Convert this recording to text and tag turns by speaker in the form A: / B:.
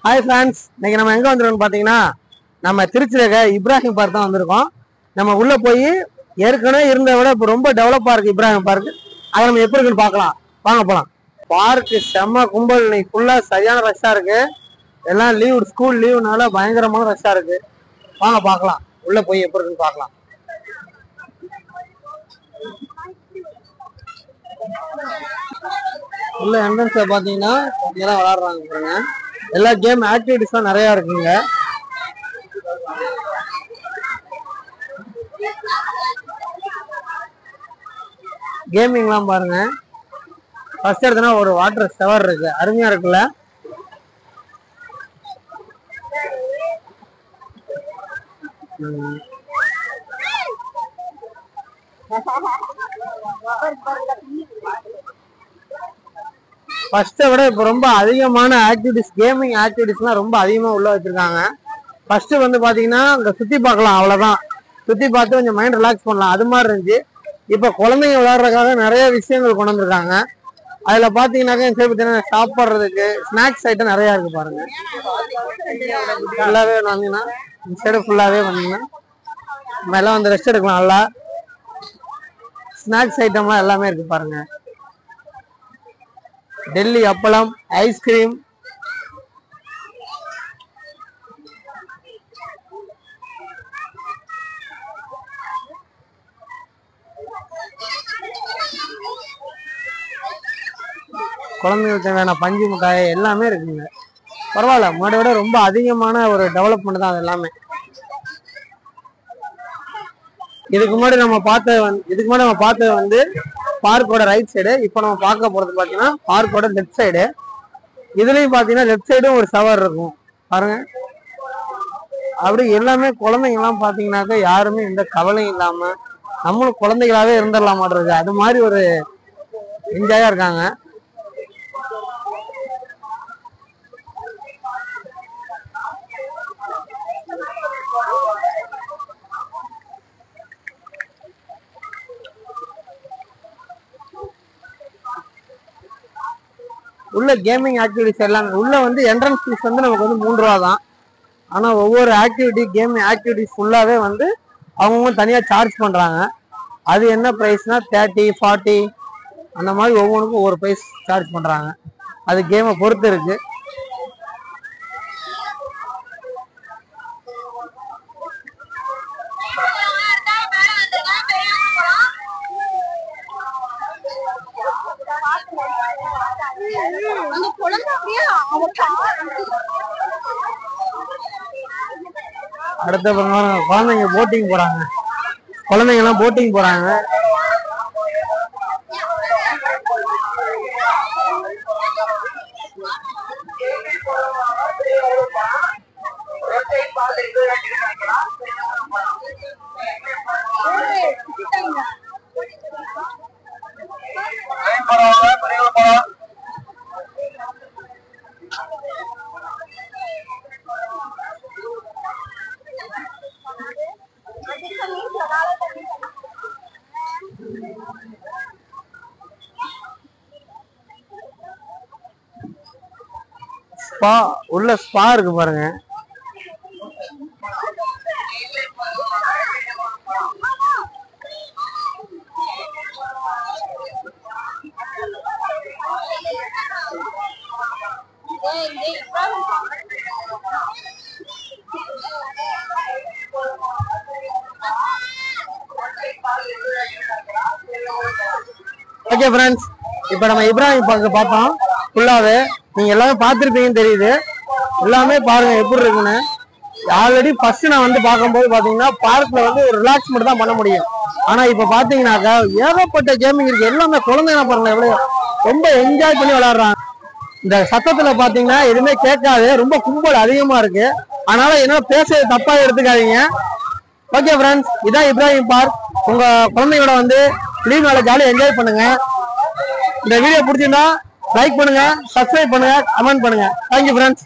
A: Hi friends, இன்னைக்கு நம்ம எங்க வந்திருக்கோம்னு பாத்தீங்கன்னா நம்ம திருச்சியில இருக்க இப்ராஹிம் பார்க் தான் வந்திருக்கோம். நம்ம உள்ள போய் ஏற்கனவே இருந்த விட இப்போ ரொம்ப டெவலப்பா இருக்கு இப்ராஹிம் பார்க். அதை நம்ம எப்படி இருக்குன்னு பார்க்கலாம். வாங்க போலாம். பார்க்கு செம்ம கும்பல், இன்னைக்கு ஃபுல்லா சரியான ரஷ்ஷா இருக்கு. எல்லாம் லீவ், ஸ்கூல் லீவுனால பயங்கரமான ரஷ்ஷா இருக்கு. வாங்க பார்க்கலாம், உள்ள போய் எப்படி இருக்குன்னு பார்க்கலாம். உள்ள என்ட்ரன்ஸ்ல பாத்தீங்கன்னா இங்கெல்லாம் விளையாடுறாங்க பாருங்க. எல்லா கேம் ஆக்டிவிட்டிஸ்லாம் நிறைய இருக்குங்க. கேமிங்லாம் பாருங்க. ஃபர்ஸ்ட் எடுத்தனா ஒரு வாட்டர் ஷவர் இருக்கு, அருமையா இருக்குல்ல. ஃபர்ஸ்ட்டை விட இப்போ ரொம்ப அதிகமான ஆக்டிவிட்டிஸ், கேமிங் ஆக்டிவிட்டிஸ்லாம் ரொம்ப அதிகமாக உள்ள வச்சிருக்காங்க. ஃபர்ஸ்ட் வந்து பார்த்தீங்கன்னா அங்கே சுற்றி பார்க்கலாம், அவ்வளோதான். சுற்றி பார்த்து கொஞ்சம் மைண்ட் ரிலாக்ஸ் பண்ணலாம், அது மாதிரி இருந்துச்சு. இப்போ குழந்தைங்க விளையாடுறதுக்காக நிறைய விஷயங்கள் கொண்டு வந்திருக்காங்க. அதில் பார்த்தீங்கன்னாக்கா இந்த சைடு பார்த்தீங்கன்னா சாப்பிட்றதுக்கு ஸ்நாக்ஸ் ஐட்டம் நிறையா இருக்கு பாருங்க. ஃபுல்லாகவே வந்தீங்கன்னா இந்த சைடு ஃபுல்லாகவே வந்தீங்கன்னா நம்ம எல்லாம் வந்து ரெஸ்ட் எடுக்கலாம். நல்லா ஸ்நாக்ஸ் ஐட்டம்லாம் எல்லாமே இருக்கு பாருங்க. டெல்லி அப்பளம், ஐஸ்கிரீம், குழந்தைங்களுக்கு தேவையான பஞ்சு மிட்டாய் எல்லாமே இருக்குங்க. பரவாயில்ல, முன்னாடி விட ரொம்ப அதிகமான ஒரு டெவலப்மெண்ட் தான் அது எல்லாமே. இதுக்கு முன்னாடி நம்ம பார்த்தது வந்து பார்க்கோட ரைட் சைடு. இப்போ நம்ம பார்க்க போறது பாத்தீங்கன்னா பார்க்கோட லெஃப்ட் சைடு. இதுலயும் பாத்தீங்கன்னா லெஃப்ட் சைடும் ஒரு ஷவர் இருக்கும் பாருங்க. அப்படி எல்லாமே குழந்தைங்க எல்லாம் பாத்தீங்கன்னாக்கா யாருமே எந்த கவலையும் இல்லாம நம்மளும் குழந்தைகளாவே இருந்துடலாம் மாட்டிருக்கு, அது மாதிரி ஒரு என்ஜாயா இருக்காங்க. உள்ள கேமிங் ஆக்டிவிட்டிஸ் எல்லாமே உள்ள வந்து என்ட்ரன்ஸ் ஃபீஸ் வந்து நமக்கு வந்து 3 ரூபா தான். ஆனா ஒவ்வொரு ஆக்டிவிட்டி, கேமிங் ஆக்டிவிட்டிஸ் ஃபுல்லாவே வந்து அவங்க தனியா சார்ஜ் பண்றாங்க. அது என்ன பிரைஸ்னா 30, 40 அந்த மாதிரி ஒவ்வொன்றுக்கும் ஒவ்வொரு பிரைஸ் சார்ஜ் பண்றாங்க. அது கேமை பொறுத்து இருக்கு. அடுத்த குழந்தைங்க போட்டிங் போறாங்க. குழந்தைங்க எல்லாம் போட்டிங் போறாங்க. ஸ்பா, உள்ள ஸ்பா இருக்கு பாருங்க. ஓகே ஃப்ரெண்ட்ஸ், இப்போ நம்ம இப்ராஹிம் பார்க்க பார்த்தோம். ஃபுல்லாவே நீங்க எல்லாமே பார்த்துருப்பீங்கன்னு தெரியுது. எல்லாமே பாருங்க எப்படி இருக்குன்னு. ஆல்ரெடி ஃபர்ஸ்ட் நான் வந்து பார்க்கும்போது பாத்தீங்கன்னா பார்க்ல வந்து ஒரு ரிலாக்ஸ் மட்டும் தான் பண்ண முடியும். ஆனா இப்ப பாத்தீங்கன்னாக்கா ஏகப்பட்ட கேமிங் இருக்கு. எல்லாமே குழந்தைங்க பாருங்க எவ்வளவு ரொம்ப என்ஜாய் பண்ணி விளையாடுறாங்க. இந்த சத்தத்துல பாத்தீங்கன்னா எதுவுமே கேட்காது, ரொம்ப கும்பல் அதிகமா இருக்கு. அதனால என்ன பேச தப்பா எடுத்துக்காதீங்க. ஓகே ஃப்ரெண்ட்ஸ், இதான் இப்ராஹிம் பார்க். உங்க குழந்தையோட வந்து லீவ் நாளை ஜாலியாக என்ஜாய் பண்ணுங்க. இந்த வீடியோ பிடிச்சிருந்தா லைக் பண்ணுங்க, சப்ஸ்கிரைப் பண்ணுங்க, கமெண்ட் பண்ணுங்க. Thank you friends.